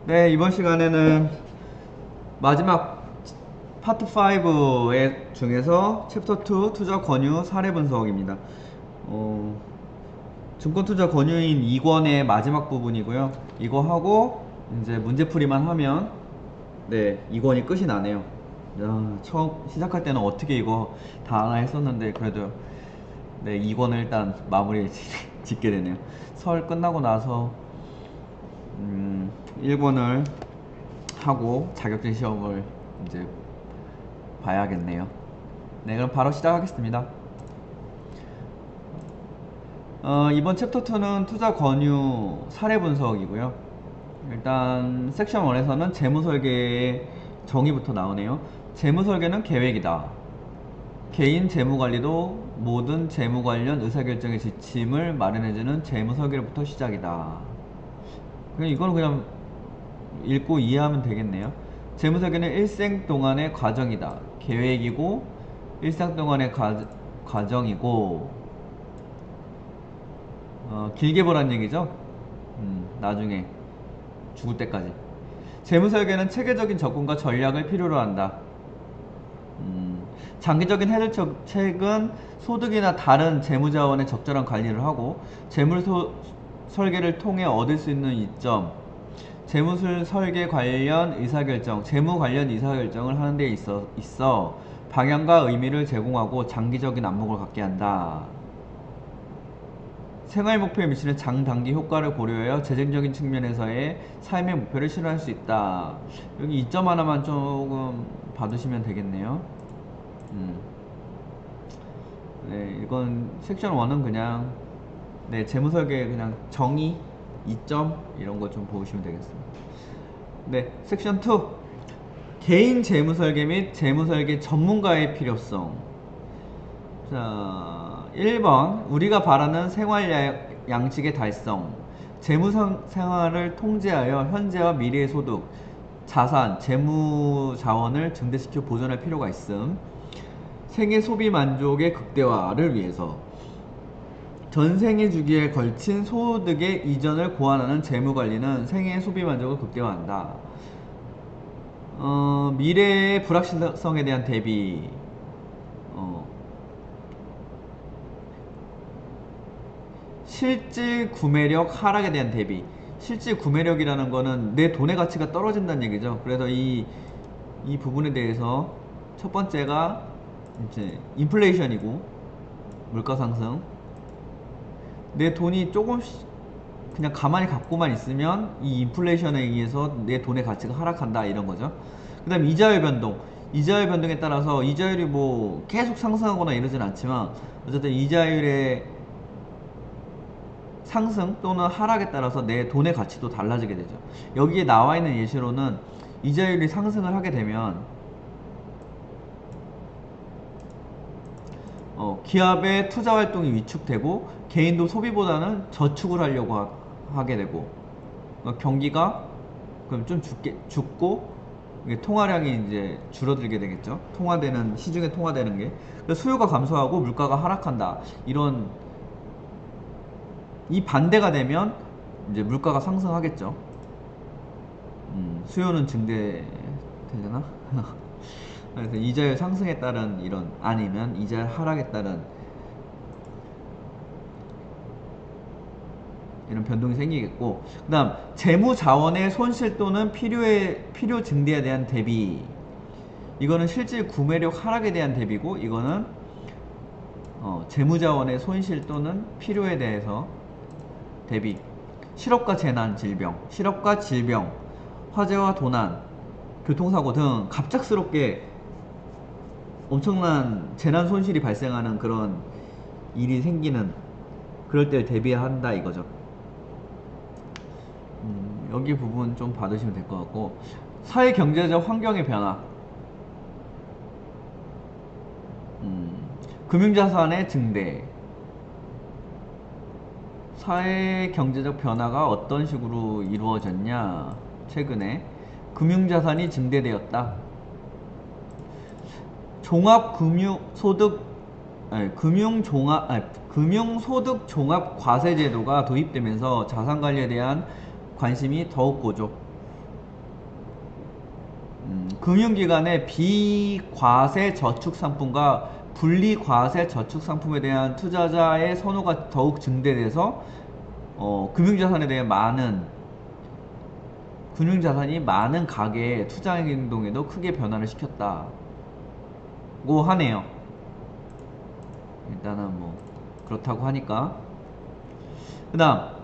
네, 이번 시간에는 마지막 파트 5의 중에서 챕터 2 투자 권유 사례 분석입니다. 어, 증권 투자 권유인 2권의 마지막 부분이고요. 이거 하고 이제 문제풀이만 하면 네, 2권이 끝이 나네요. 야, 처음 시작할 때는 어떻게 이거 다 하나 했었는데 그래도 네, 2권을 일단 마무리 짓게 되네요. 설 끝나고 나서 1권을 하고 자격증 시험을 이제 봐야겠네요. 네, 그럼 바로 시작하겠습니다. 이번 챕터 2는 투자 권유 사례 분석이고요. 일단 섹션 1에서는 재무 설계의 정의부터 나오네요. 재무 설계는 계획이다. 개인 재무 관리도 모든 재무 관련 의사결정의 지침을 마련해주는 재무 설계로부터 시작이다. 그냥 이거는 그냥 읽고 이해하면 되겠네요. 재무설계는 일생 동안의 과정이다. 계획이고 일생 동안의 과정이고 길게 보란 얘기죠. 나중에 죽을 때까지. 재무설계는 체계적인 접근과 전략을 필요로 한다. 장기적인 해결책은 소득이나 다른 재무자원의 적절한 관리를 하고 재물 설계를 통해 얻을 수 있는 이점, 재무술 설계 관련 의사결정, 재무 관련 의사결정을 하는 데 있어 방향과 의미를 제공하고 장기적인 안목을 갖게 한다. 생활 목표에 미치는 장단기 효과를 고려하여 재정적인 측면에서의 삶의 목표를 실현할 수 있다. 여기 이점 하나만 조금 봐두시면 되겠네요. 네, 이건 섹션 1은 그냥 네, 재무설계 그냥 정의, 이점 이런 거 좀 보시면 되겠습니다. 네, 섹션 2 개인 재무설계 및 재무설계 전문가의 필요성. 자, 1번 우리가 바라는 생활 양식의 달성. 재무 생활을 통제하여 현재와 미래의 소득, 자산, 재무 자원을 증대시켜 보존할 필요가 있음. 생애 소비 만족의 극대화를 위해서 전 생애 주기에 걸친 소득의 이전을 고안하는 재무 관리는 생애 소비 만족을 극대화한다. 미래의 불확실성에 대한 대비. 실질 구매력 하락에 대한 대비. 실질 구매력이라는 거는 내 돈의 가치가 떨어진다는 얘기죠. 그래서 이 부분에 대해서 첫 번째가 이제 인플레이션이고 물가 상승. 내 돈이 조금씩 그냥 가만히 갖고만 있으면 이 인플레이션에 의해서 내 돈의 가치가 하락한다 이런 거죠. 그 다음 이자율 변동. 이자율 변동에 따라서 이자율이 뭐 계속 상승하거나 이러진 않지만 어쨌든 이자율의 상승 또는 하락에 따라서 내 돈의 가치도 달라지게 되죠. 여기에 나와 있는 예시로는 이자율이 상승을 하게 되면 기업의 투자 활동이 위축되고 개인도 소비보다는 저축을 하려고 하게 되고 경기가 그럼 좀 죽고 통화량이 이제 줄어들게 되겠죠. 통화되는 시중에 통화되는 게 수요가 감소하고 물가가 하락한다. 이런 이 반대가 되면 이제 물가가 상승하겠죠. 수요는 증대되려나? 그래서 이자율 상승에 따른 이런 아니면 이자율 하락에 따른 이런 변동이 생기겠고, 그 다음 재무 자원의 손실 또는 필요 증대에 대한 대비. 이거는 실질 구매력 하락에 대한 대비고, 이거는 재무 자원의 손실 또는 필요에 대해서 대비. 실업과 재난, 질병, 실업과 질병, 화재와 도난, 교통사고 등 갑작스럽게 엄청난 재난 손실이 발생하는 그런 일이 생기는 그럴 때 대비한다 이거죠. 여기 부분 좀 받으시면 될 것 같고, 사회 경제적 환경의 변화, 금융자산의 증대, 사회 경제적 변화가 어떤 식으로 이루어졌냐. 최근에 금융자산이 증대되었다. 종합금융소득 금융소득 종합과세제도가 도입되면서 자산관리에 대한 관심이 더욱 고조. 금융기관의 비과세 저축 상품과 분리과세 저축 상품에 대한 투자자의 선호가 더욱 증대돼서 금융자산에 대해 금융자산이 많은 가계의 투자 행동에도 크게 변화를 시켰다고 하네요. 일단은 뭐 그렇다고 하니까. 그 다음,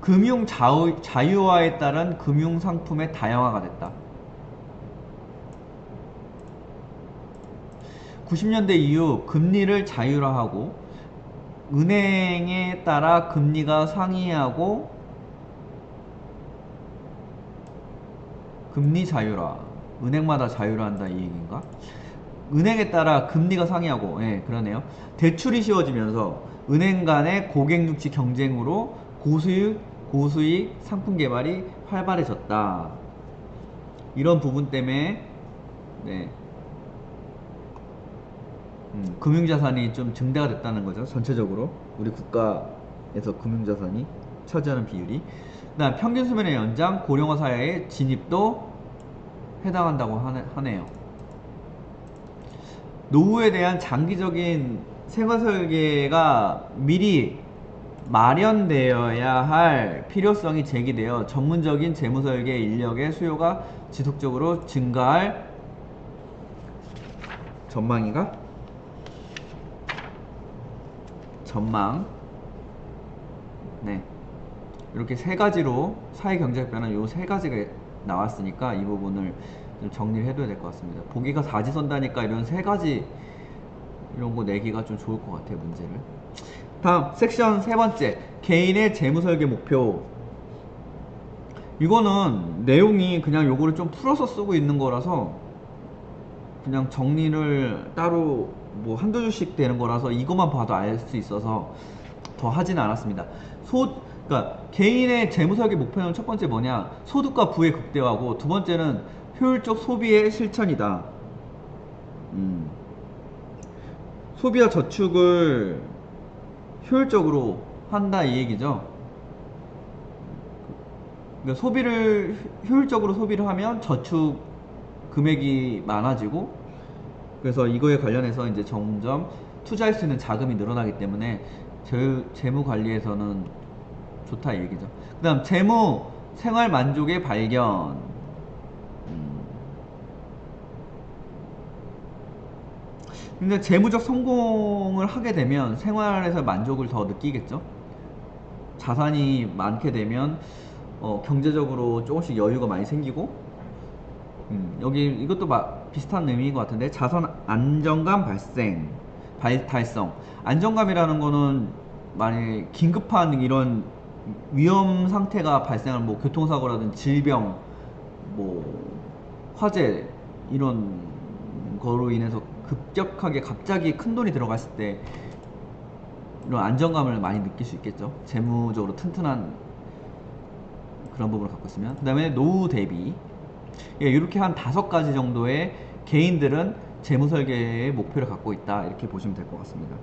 금융 자유화에 따른 금융상품의 다양화가 됐다. 90년대 이후 금리를 자율화하고 은행에 따라 금리가 상이하고 금리 자율화, 은행마다 자율화한다 이 얘기인가? 은행에 따라 금리가 상이하고, 예, 그러네요. 대출이 쉬워지면서 은행 간의 고객 유치 경쟁으로 고수익 상품 개발이 활발해졌다. 이런 부분 때문에 네, 금융자산이 좀 증대가 됐다는 거죠. 전체적으로 우리 국가에서 금융자산이 차지하는 비율이. 그다음 평균 수명의 연장, 고령화 사회의 진입도 해당한다고 하네요. 노후에 대한 장기적인 생활 설계가 미리 마련되어야 할 필요성이 제기되어 전문적인 재무설계 인력의 수요가 지속적으로 증가할 전망. 네. 이렇게 세 가지로 사회 경제학 변화 요 세 가지가 나왔으니까 이 부분을 좀 정리를 해둬야 될 것 같습니다. 보기가 사지선다니까 이런 세 가지 이런 거 내기가 좀 좋을 것 같아요, 문제를. 다음 섹션 세 번째, 개인의 재무설계 목표. 이거는 내용이 그냥 요거를 좀 풀어서 쓰고 있는 거라서 그냥 정리를 따로 뭐 한두 줄씩 되는 거라서 이것만 봐도 알 수 있어서 더 하지는 않았습니다. 그러니까 개인의 재무설계 목표는 첫 번째 뭐냐, 소득과 부의 극대화고, 두 번째는 효율적 소비의 실천이다. 소비와 저축을 효율적으로 한다 이 얘기죠. 그러니까 효율적으로 소비를 하면 저축 금액이 많아지고, 그래서 이거에 관련해서 이제 점점 투자할 수 있는 자금이 늘어나기 때문에 재무 관리에서는 좋다 이 얘기죠. 그 다음 재무 생활 만족의 발견. 근데 재무적 성공을 하게 되면 생활에서 만족을 더 느끼겠죠. 자산이 많게 되면 경제적으로 조금씩 여유가 많이 생기고, 여기 이것도 비슷한 의미인 것 같은데, 자산 안정감 달성. 안정감이라는 거는 만약에 긴급한 이런 위험 상태가 발생한 뭐 교통사고라든지 질병, 뭐 화재 이런 거로 인해서 급격하게 갑자기 큰 돈이 들어갔을 때 이런 안정감을 많이 느낄 수 있겠죠. 재무적으로 튼튼한 그런 부분을 갖고 있으면. 그 다음에 노후 대비. 예, 이렇게 한 5가지 정도의 개인들은 재무 설계의 목표를 갖고 있다 이렇게 보시면 될 것 같습니다.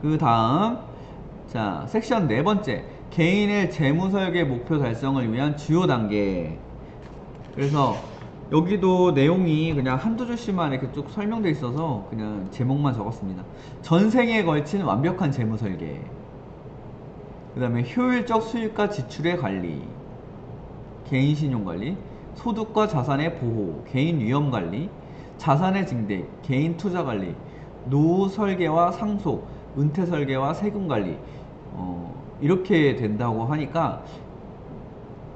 그 다음 자 섹션 네 번째, 개인의 재무 설계 목표 달성을 위한 주요 단계. 그래서 여기도 내용이 그냥 한두 줄씩만 이렇게 쭉 설명되어 있어서 그냥 제목만 적었습니다. 전생에 걸친 완벽한 재무 설계, 그 다음에 효율적 수입과 지출의 관리, 개인 신용 관리, 소득과 자산의 보호, 개인 위험 관리, 자산의 증대, 개인 투자 관리, 노후 설계와 상속, 은퇴 설계와 세금 관리. 이렇게 된다고 하니까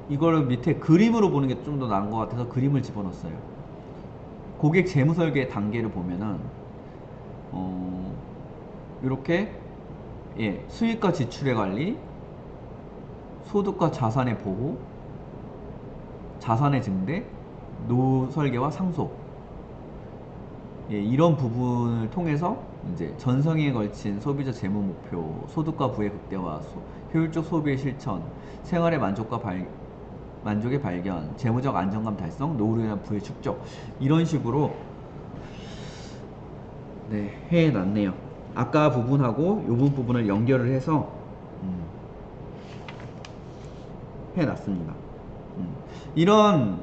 이거를 밑에 그림으로 보는 게 좀 더 나은 것 같아서 그림을 집어넣었어요. 고객 재무 설계 단계를 보면은 이렇게 예, 수익과 지출의 관리, 소득과 자산의 보호, 자산의 증대, 노후 설계와 상속. 예, 이런 부분을 통해서 이제 전성에 걸친 소비자 재무 목표, 소득과 부의 극대화, 효율적 소비의 실천, 생활의 만족의 발견, 재무적 안정감 달성, 노후로 인한 부의 축적, 이런 식으로 네, 해놨네요. 아까 부분하고 요 부분을 연결을 해서 해놨습니다. 이런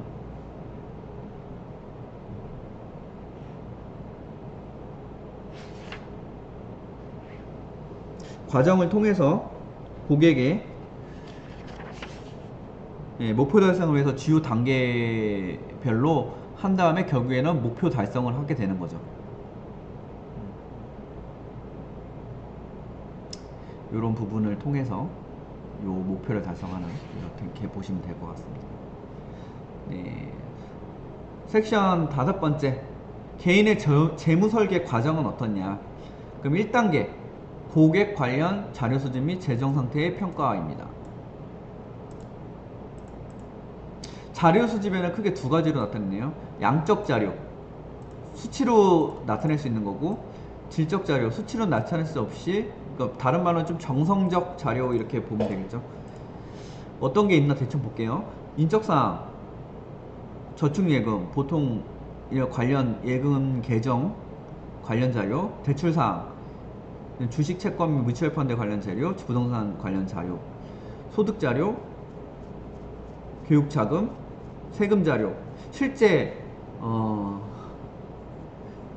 과정을 통해서 고객의 목표 달성을 위해서 주요 단계별로 한 다음에 결국에는 목표 달성을 하게 되는 거죠. 이런 부분을 통해서 요 목표를 달성하는, 이렇게 보시면 될 것 같습니다. 네. 섹션 5번째, 개인의 재무 설계 과정은 어떻냐. 그럼 1단계, 고객 관련 자료 수집 및 재정 상태의 평가입니다. 자료 수집에는 크게 두 가지로 나타내네요. 양적 자료, 수치로 나타낼 수 있는 거고, 질적 자료, 수치로 나타낼 수 없이, 그러니까 다른 말로는 좀 정성적 자료, 이렇게 보면 되겠죠. 어떤 게 있나 대충 볼게요. 인적사항, 저축예금, 보통 관련 예금 계정 관련 자료, 대출사항, 주식 채권 뮤추얼 펀드 관련 자료, 부동산 관련 자료, 소득 자료, 교육 자금, 세금 자료. 실제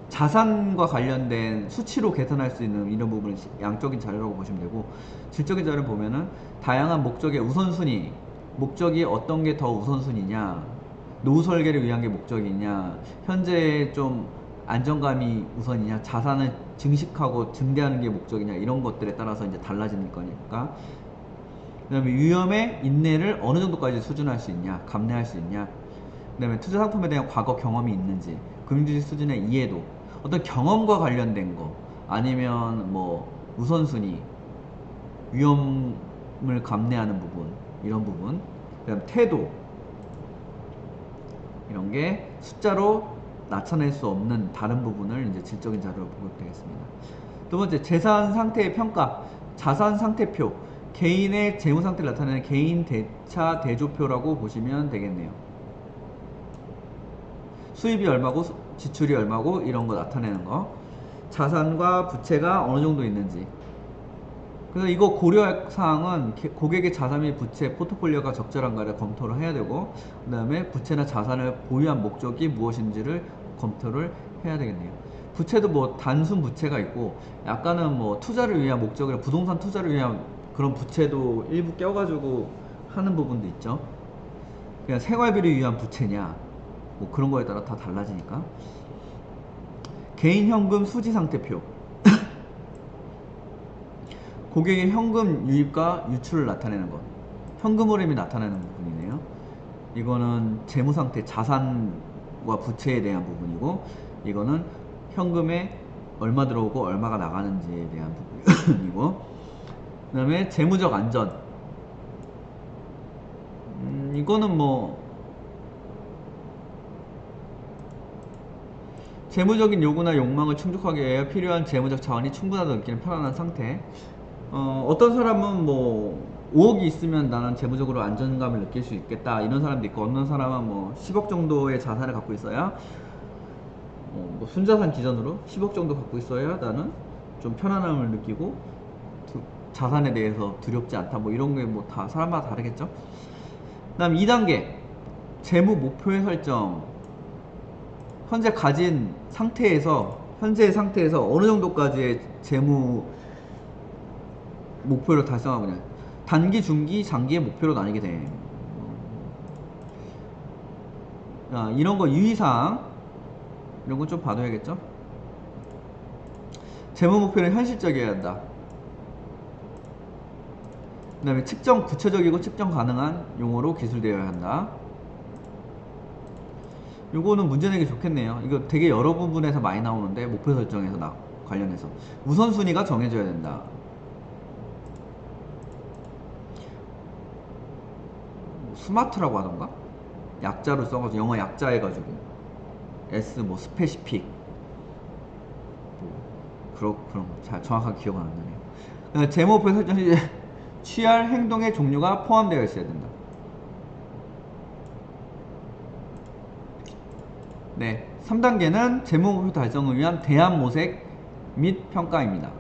자산과 관련된 수치로 계산할 수 있는 이런 부분을 양적인 자료라고 보시면 되고, 질적인 자료를 보면은 다양한 목적의 우선순위, 목적이 어떤 게 더 우선순위냐, 노후 설계를 위한 게 목적이냐, 현재 좀 안정감이 우선이냐, 자산을 증식하고 증대하는 게 목적이냐, 이런 것들에 따라서 이제 달라지는 거니까. 그 다음에 위험의 인내를 어느 정도까지 수준할 수 있냐, 감내할 수 있냐, 그 다음에 투자 상품에 대한 과거 경험이 있는지, 금융주식 수준의 이해도, 어떤 경험과 관련된 거, 아니면 뭐 우선순위, 위험을 감내하는 부분, 이런 부분, 그 다음 태도, 이런 게 숫자로 나타낼 수 없는 다른 부분을 이제 질적인 자료로 보게 되겠습니다. 두 번째, 재산 상태의 평가, 자산 상태표, 개인의 재무 상태를 나타내는 개인 대차 대조표라고 보시면 되겠네요. 수입이 얼마고 지출이 얼마고 이런 거 나타내는 거, 자산과 부채가 어느 정도 있는지. 그래서 이거 고려할 사항은 고객의 자산 및 부채 포트폴리오가 적절한가를 검토를 해야 되고, 그 다음에 부채나 자산을 보유한 목적이 무엇인지를 검토를 해야 되겠네요. 부채도 뭐 단순 부채가 있고, 약간은 뭐 투자를 위한 목적이라 부동산 투자를 위한 그런 부채도 일부 껴가지고 하는 부분도 있죠. 그냥 생활비를 위한 부채냐, 뭐 그런 거에 따라 다 달라지니까. 개인 현금 수지 상태표. 고객의 현금 유입과 유출을 나타내는 것, 현금 흐름이 나타나는 부분이네요. 이거는 재무 상태, 자산과 부채에 대한 부분이고, 이거는 현금에 얼마 들어오고 얼마가 나가는지에 대한 부분이고, 그 다음에 재무적 안전. 이거는 뭐 재무적인 요구나 욕망을 충족하기 위해 필요한 재무적 자원이 충분하다고 느끼는 편안한 상태. 어떤 사람은 뭐 5억이 있으면 나는 재무적으로 안정감을 느낄 수 있겠다, 이런 사람도 있고, 어떤 사람은 뭐 10억 정도의 자산을 갖고 있어야, 뭐 순자산 기준으로 10억 정도 갖고 있어야 나는 좀 편안함을 느끼고 자산에 대해서 두렵지 않다, 뭐 이런 게 뭐 다 사람마다 다르겠죠. 그 다음 2단계, 재무 목표의 설정. 현재 가진 상태에서, 현재의 상태에서 어느 정도까지의 재무 목표를 달성하느냐. 단기, 중기, 장기의 목표로 나뉘게 돼. 이런 거 유의사항, 이런 건 좀 봐둬야겠죠. 재무 목표는 현실적이어야 한다. 그 다음에 측정 구체적이고 측정 가능한 용어로 기술되어야 한다. 요거는 문제 내기 좋겠네요. 이거 되게 여러 부분에서 많이 나오는데, 목표 설정에서 관련해서 우선순위가 정해져야 된다. 스마트라고 하던가? 약자로 써가지고, 영어 약자 해가지고 S 뭐 스페시픽, 그런 거 잘 정확하게 기억은 안 나네요. 재무 목표 설정 시 취할 행동의 종류가 포함되어 있어야 된다. 네, 3단계는 재무 목표 달성을 위한 대안 모색 및 평가입니다.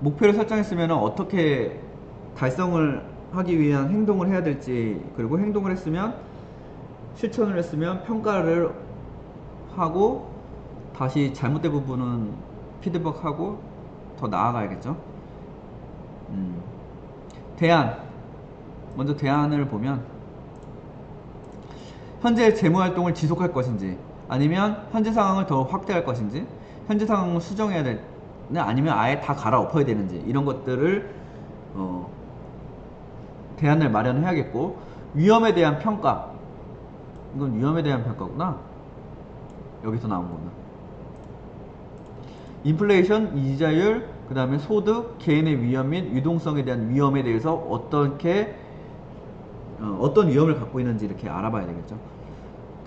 목표를 설정했으면 어떻게 달성을 하기 위한 행동을 해야 될지, 그리고 행동을 했으면, 실천을 했으면 평가를 하고, 다시 잘못된 부분은 피드백하고 더 나아가야겠죠. 대안. 먼저 대안을 보면 현재 재무활동을 지속할 것인지, 아니면 현재 상황을 더 확대할 것인지, 현재 상황을 수정해야 되는, 아니면 아예 다 갈아엎어야 되는지, 이런 것들을 대안을 마련해야겠고, 위험에 대한 평가. 이건 위험에 대한 평가구나. 여기서 나온 거는 인플레이션, 이자율, 그 다음에 소득, 개인의 위험 및 유동성에 대한 위험에 대해서 어떻게 어떤 위험을 갖고 있는지 이렇게 알아봐야 되겠죠.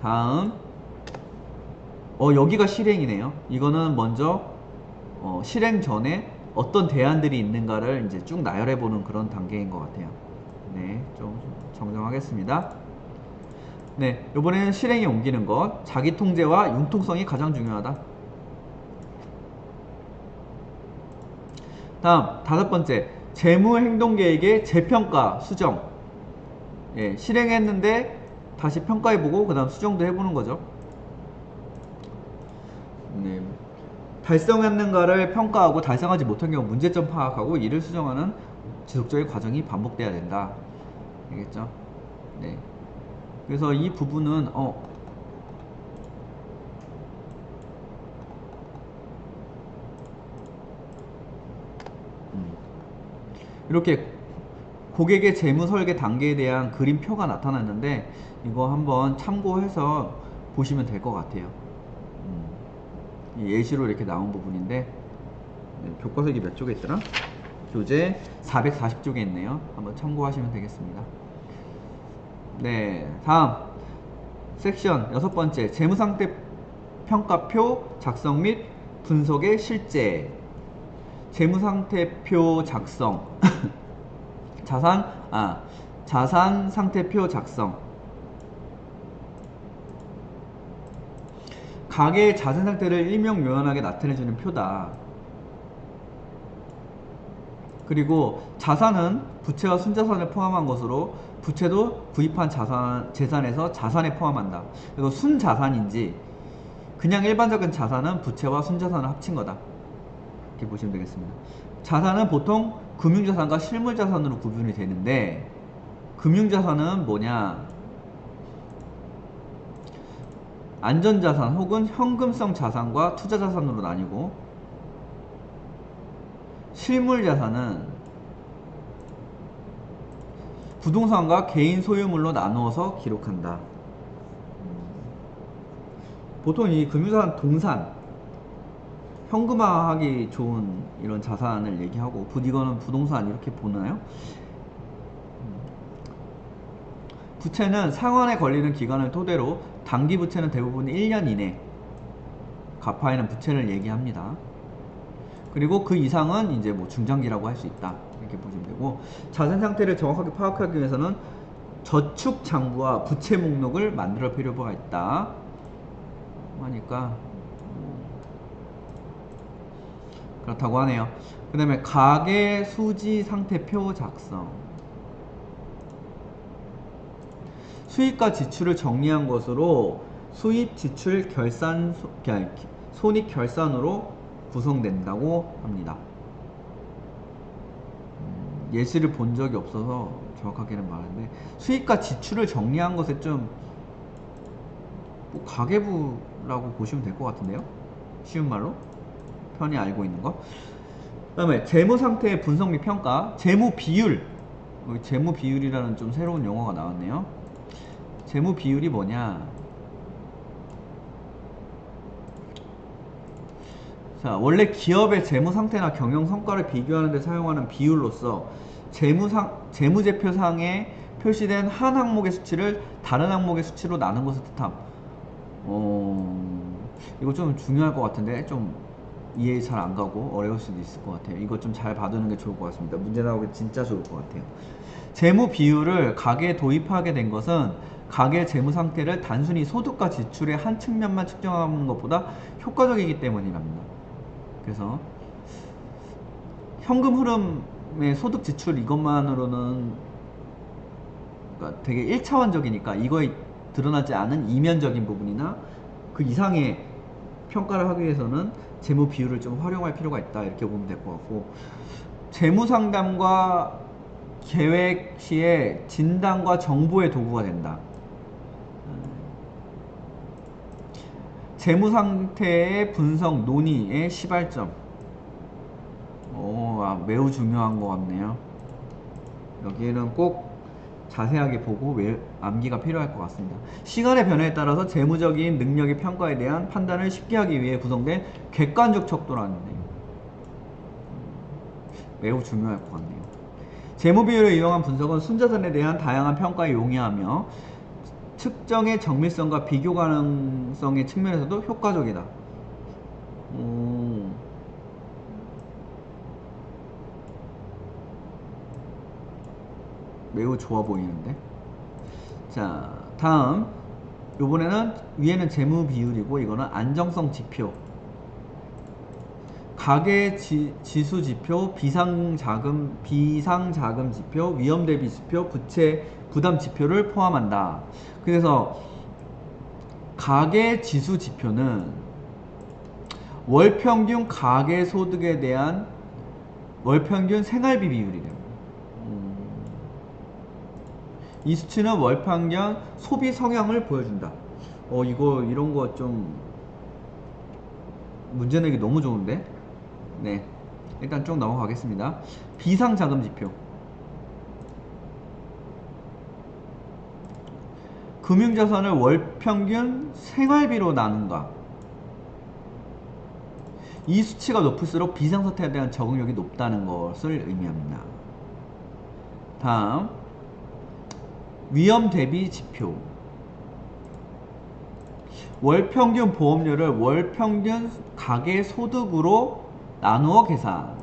다음 여기가 실행이네요. 이거는 먼저 실행 전에 어떤 대안들이 있는가를 이제 쭉 나열해 보는 그런 단계인 것 같아요. 네, 좀 정정하겠습니다. 네, 이번에는 실행에 옮기는 것. 자기 통제와 융통성이 가장 중요하다. 다음 다섯 번째, 재무행동계획의 재평가 수정. 예, 실행했는데 다시 평가해보고 그 다음 수정도 해보는 거죠. 네, 달성했는가를 평가하고 달성하지 못한 경우 문제점 파악하고 이를 수정하는 지속적인 과정이 반복돼야 된다. 알겠죠? 네. 그래서 이 부분은 이렇게 고객의 재무 설계 단계에 대한 그림표가 나타났는데 이거 한번 참고해서 보시면 될 것 같아요. 예시로 이렇게 나온 부분인데, 네, 교과서기 몇 쪽에 있더라? 교재 440쪽에 있네요. 한번 참고하시면 되겠습니다. 네, 다음 섹션 여섯 번째, 재무상태 평가표 작성 및 분석의 실제. 재무상태표 작성 자산 상태표 작성. 가계의 자산 상태를 일명요연하게 나타내주는 표다. 그리고 자산은 부채와 순자산을 포함한 것으로 부채도 구입한 재산에서 자산에 포함한다. 그리고 순자산인지 그냥 일반적인 자산은 부채와 순자산을 합친 거다. 이렇게 보시면 되겠습니다. 자산은 보통 금융자산과 실물자산으로 구분이 되는데, 금융자산은 뭐냐? 안전자산 혹은 현금성 자산과 투자자산으로 나뉘고, 실물자산은 부동산과 개인 소유물로 나누어서 기록한다. 보통 이 금융자산 동산, 현금화하기 좋은 이런 자산을 얘기하고, 이거는 부동산 이렇게 보나요? 부채는 상환에 걸리는 기간을 토대로 단기 부채는 대부분 1년 이내 갚아야 하는 부채를 얘기합니다. 그리고 그 이상은 이제 뭐 중장기라고 할 수 있다. 이렇게 보시면 되고, 자산 상태를 정확하게 파악하기 위해서는 저축 장부와 부채 목록을 만들 필요가 있다 하니까 그렇다고 하네요. 그 다음에 가계 수지 상태표 작성. 수입과 지출을 정리한 것으로 수입, 지출, 결산, 손익 결산으로 구성된다고 합니다. 예시를 본 적이 없어서 정확하게는 말하는데, 수입과 지출을 정리한 것에 좀 뭐 가계부라고 보시면 될 것 같은데요. 쉬운 말로 편히 알고 있는 거. 그 다음에 재무 상태의 분석 및 평가. 재무 비율. 재무 비율이라는 좀 새로운 용어가 나왔네요. 재무 비율이 뭐냐? 자, 원래 기업의 재무 상태나 경영 성과를 비교하는 데 사용하는 비율로서 재무제표상에 표시된 한 항목의 수치를 다른 항목의 수치로 나눈 것을 뜻함. 이거 좀 중요할 것 같은데 좀 이해 잘 안 가고 어려울 수도 있을 것 같아요. 이거 좀 잘 봐두는 게 좋을 것 같습니다. 문제 나오기 진짜 좋을 것 같아요. 재무 비율을 가계에 도입하게 된 것은 가계 재무 상태를 단순히 소득과 지출의 한 측면만 측정하는 것보다 효과적이기 때문이랍니다. 그래서 현금 흐름의 소득 지출 이것만으로는 그러니까 되게 1차원적이니까 이거에 드러나지 않은 이면적인 부분이나 그 이상의 평가를 하기 위해서는 재무 비율을 좀 활용할 필요가 있다 이렇게 보면 될 것 같고, 재무 상담과 계획 시에 진단과 정보의 도구가 된다. 재무 상태의 분석 논의의 시발점. 매우 중요한 것 같네요. 여기는 꼭 자세하게 보고 암기가 필요할 것 같습니다. 시간의 변화에 따라서 재무적인 능력의 평가에 대한 판단을 쉽게 하기 위해 구성된 객관적 척도라는데 매우 중요할 것 같네요. 재무 비율을 이용한 분석은 순자산에 대한 다양한 평가에 용이하며 측정의 정밀성과 비교 가능성의 측면에서도 효과적이다. 매우 좋아 보이는데. 자, 다음 요번에는 위에는 재무 비율이고 이거는 안정성 지표, 가계 지수 지표, 비상자금 지표, 위험 대비 지표, 부채 부담 지표를 포함한다. 그래서 가계 지수 지표는 월평균 가계 소득에 대한 월평균 생활비 비율이래요. 이 수치는 월평균 소비 성향을 보여준다. 이런 거 좀 문제 내기 너무 좋은데. 네, 일단 쭉 넘어가겠습니다. 비상자금 지표, 금융자산을 월평균 생활비로 나눈다. 이 수치가 높을수록 비상사태에 대한 적응력이 높다는 것을 의미합니다. 다음 위험 대비 지표, 월평균 보험료를 월평균 가계 소득으로 나누어 계산.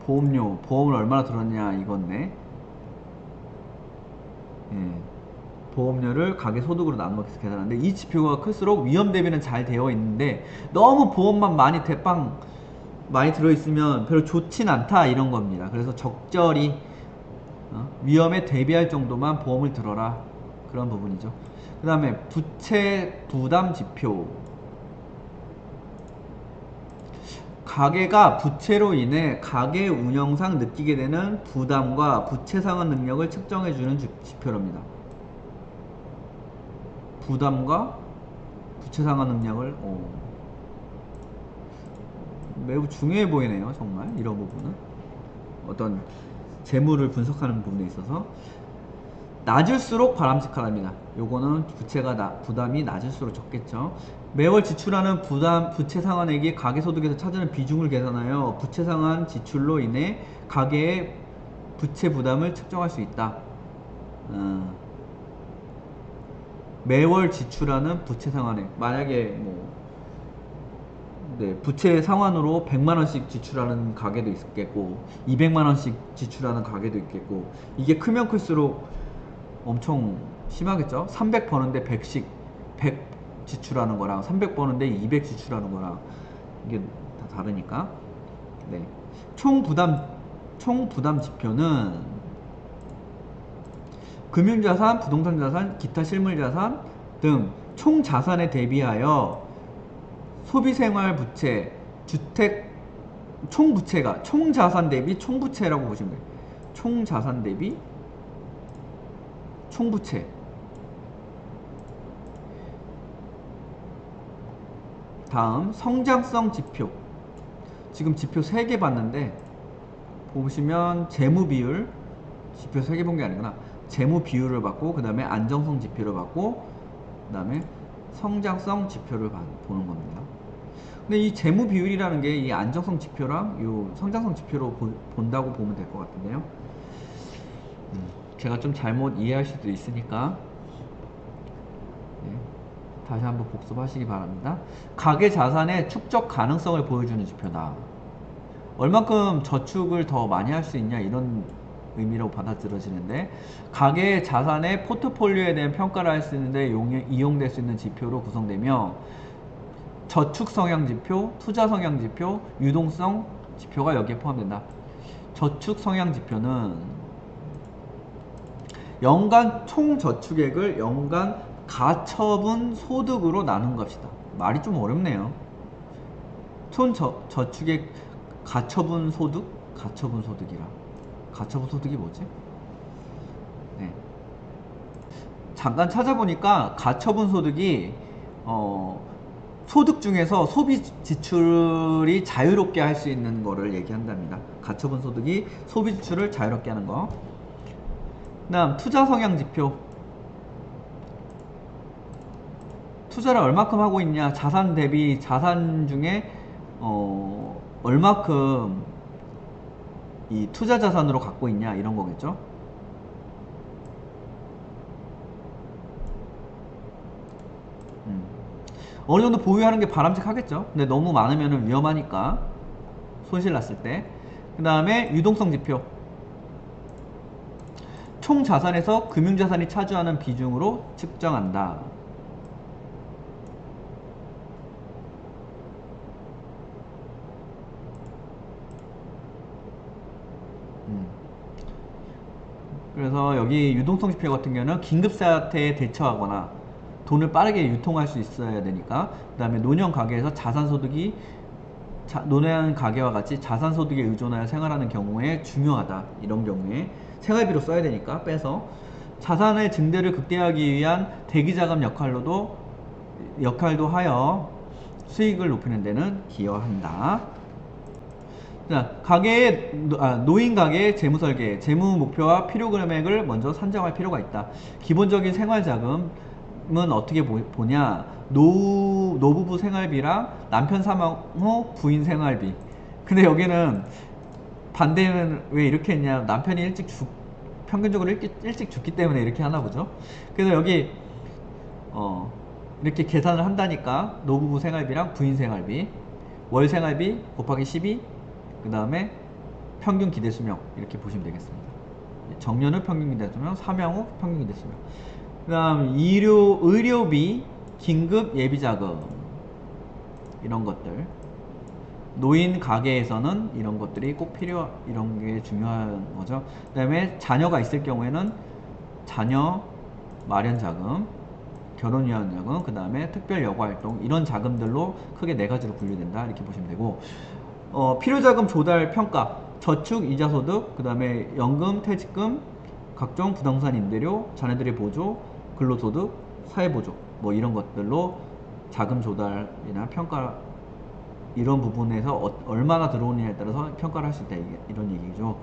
보험을 얼마나 들었냐 이건데. 보험료를 가계 소득으로 나누어 계산하는데, 이 지표가 클수록 위험 대비는 잘 되어 있는데 너무 보험만 많이 대빵 많이 들어있으면 별로 좋진 않다 이런 겁니다. 그래서 적절히 위험에 대비할 정도만 보험을 들어라, 그런 부분이죠. 그 다음에 부채 부담 지표, 가계가 부채로 인해 가계 운영상 느끼게 되는 부담과 부채 상환 능력을 측정해주는 지표랍니다. 부담과 부채 상환 능력을 매우 중요해 보이네요. 정말 이런 부분은 어떤 재물을 분석하는 부분에 있어서 낮을수록 바람직하답니다. 요거는 부담이 낮을수록 적겠죠. 매월 지출하는 부채 상환액이 가계소득에서 차지하는 비중을 계산하여 부채 상환 지출로 인해 가계의 부채 부담을 측정할 수 있다. 매월 지출하는 부채 상환액, 만약에 부채 상환으로 100만원씩 지출하는 가게도 있겠고 200만원씩 지출하는 가게도 있겠고, 이게 크면 클수록 엄청 심하겠죠. 300 버는데 100씩 100 지출하는 거랑 300 버는데 200 지출하는 거랑 이게 다 다르니까. 네. 총 부담 지표는 금융자산, 부동산자산, 기타 실물자산 등 총 자산에 대비하여 소비생활 부채, 주택 총 부채가 총 자산 대비 총 부채라고 보시면 돼요. 총 자산 대비 총 부채. 다음 성장성 지표. 지금 지표 3개 봤는데 보시면 재무 비율, 지표 3개 본 게 아니구나. 재무 비율을 봤고, 그 다음에 안정성 지표를 봤고, 그 다음에 성장성 지표를 보는 겁니다. 근데 이 재무 비율이라는 게 이 안정성 지표랑 이 성장성 지표로 본다고 보면 될 것 같은데요. 제가 좀 잘못 이해할 수도 있으니까 다시 한번 복습하시기 바랍니다. 가계 자산의 축적 가능성을 보여주는 지표다. 얼만큼 저축을 더 많이 할 수 있냐 이런 의미로 받아들여지는데, 가계 자산의 포트폴리오에 대한 평가를 할 수 있는데 이용될 수 있는 지표로 구성되며, 저축 성향 지표, 투자 성향 지표, 유동성 지표가 여기에 포함된다. 저축 성향 지표는 연간 총 저축액을 연간 가처분 소득으로 나눈 것이다. 말이 좀 어렵네요. 저축의 가처분 소득? 가처분 소득이라. 가처분 소득이 뭐지? 네. 잠깐 찾아보니까 가처분 소득이 소득 중에서 소비 지출이 자유롭게 할 수 있는 거를 얘기한답니다. 가처분 소득이 소비 지출을 자유롭게 하는 거. 그다음 투자 성향 지표. 투자를 얼마큼 하고 있냐, 자산 대비 자산 중에 얼마큼 이 투자 자산으로 갖고 있냐, 이런 거겠죠. 어느 정도 보유하는 게 바람직하겠죠. 근데 너무 많으면 위험하니까, 손실 났을 때. 그 다음에 유동성 지표. 총 자산에서 금융자산이 차지하는 비중으로 측정한다. 그래서 여기 유동성 지표 같은 경우는 긴급사태에 대처하거나 돈을 빠르게 유통할 수 있어야 되니까, 그 다음에 노년 가계에서 자산소득이 노년 가계와 같이 자산소득에 의존하여 생활하는 경우에 중요하다. 이런 경우에 생활비로 써야 되니까 빼서 자산의 증대를 극대화하기 위한 대기자금 역할도 하여 수익을 높이는 데는 기여한다. 자, 노인 가계의 재무 설계, 재무 목표와 필요 금액을 먼저 산정할 필요가 있다. 기본적인 생활자금은 어떻게 보냐? 노부부 생활비랑 남편 사망 후 부인 생활비. 근데 여기는 반대는 왜 이렇게 했냐? 남편이 평균적으로 일찍 죽기 때문에 이렇게 하나 보죠. 그래서 여기 이렇게 계산을 한다니까 노부부 생활비랑 부인 생활비, 월 생활비 곱하기 12, 그 다음에 평균 기대수명 이렇게 보시면 되겠습니다. 정년 후 평균 기대수명, 사망 후 평균 기대수명. 그 다음 의료비, 긴급 예비자금, 이런 것들. 노인 가계에서는 이런 것들이 꼭 이런 게 중요한 거죠. 그 다음에 자녀가 있을 경우에는 자녀 마련자금, 결혼위안자금, 그 다음에 특별 여가활동, 이런 자금들로 크게 네 가지로 분류된다. 이렇게 보시면 되고, 필요자금 조달 평가, 저축 이자 소득, 그 다음에 연금, 퇴직금, 각종 부동산 임대료, 자녀들의 보조, 근로소득, 사회보조, 뭐 이런 것들로 자금 조달이나 평가, 이런 부분에서 얼마나 들어오느냐에 따라서 평가를 할 수 있다. 이런 얘기죠.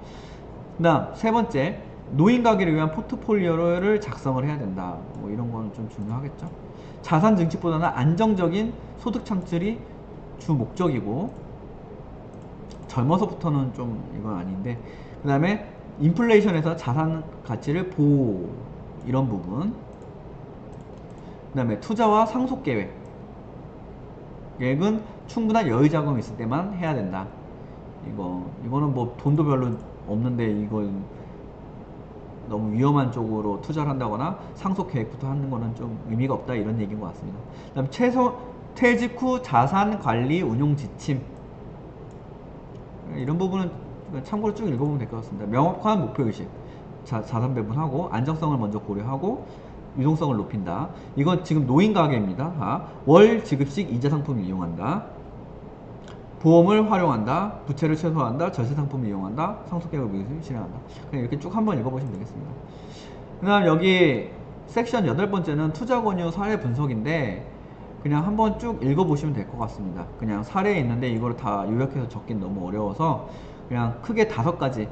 그 다음 세 번째, 노인 가계를 위한 포트폴리오를 작성을 해야 된다. 뭐 이런 거는 좀 중요하겠죠. 자산 증축보다는 안정적인 소득 창출이 주 목적이고, 젊어서부터는 좀 이건 아닌데, 그 다음에 인플레이션에서 자산 가치를 보호, 이런 부분. 그 다음에 투자와 상속 계획은 충분한 여유 자금이 있을 때만 해야 된다. 이거는 뭐 돈도 별로 없는데 이건 너무 위험한 쪽으로 투자를 한다거나 상속 계획부터 하는 거는 좀 의미가 없다, 이런 얘기인 것 같습니다. 그 다음 퇴직 후 자산 관리 운용 지침, 이런 부분은 참고로 쭉 읽어보면 될 것 같습니다. 명확한 목표의식, 자산 배분하고 안정성을 먼저 고려하고 유동성을 높인다. 이건 지금 노인 가계입니다. 월 지급식 이자 상품을 이용한다. 보험을 활용한다. 부채를 최소화한다. 절세 상품을 이용한다. 상속 계획을 실행한다. 그냥 이렇게 쭉 한번 읽어보시면 되겠습니다. 그 다음 여기 섹션 8번째는 투자 권유 사례 분석인데, 그냥 한번 쭉 읽어보시면 될 것 같습니다. 그냥 사례에 있는데 이걸 다 요약해서 적긴 너무 어려워서 그냥 크게 5가지: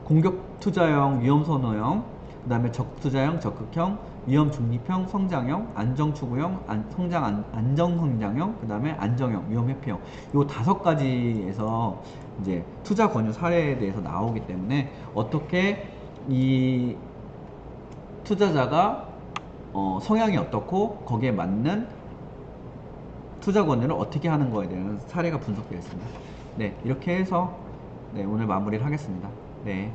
공격 투자형, 위험 선호형, 그 다음에 적투자형, 적극형, 위험 중립형, 성장형, 안정 추구형, 안정 성장형, 그 다음에 안정형, 위험 회피형, 요 5가지에서 이제 투자 권유 사례에 대해서 나오기 때문에 어떻게 이 투자자가 성향이 어떻고 거기에 맞는 투자 권유를 어떻게 하는 거에 대한 사례가 분석되어 있습니다. 네, 이렇게 해서 네, 오늘 마무리를 하겠습니다. 네.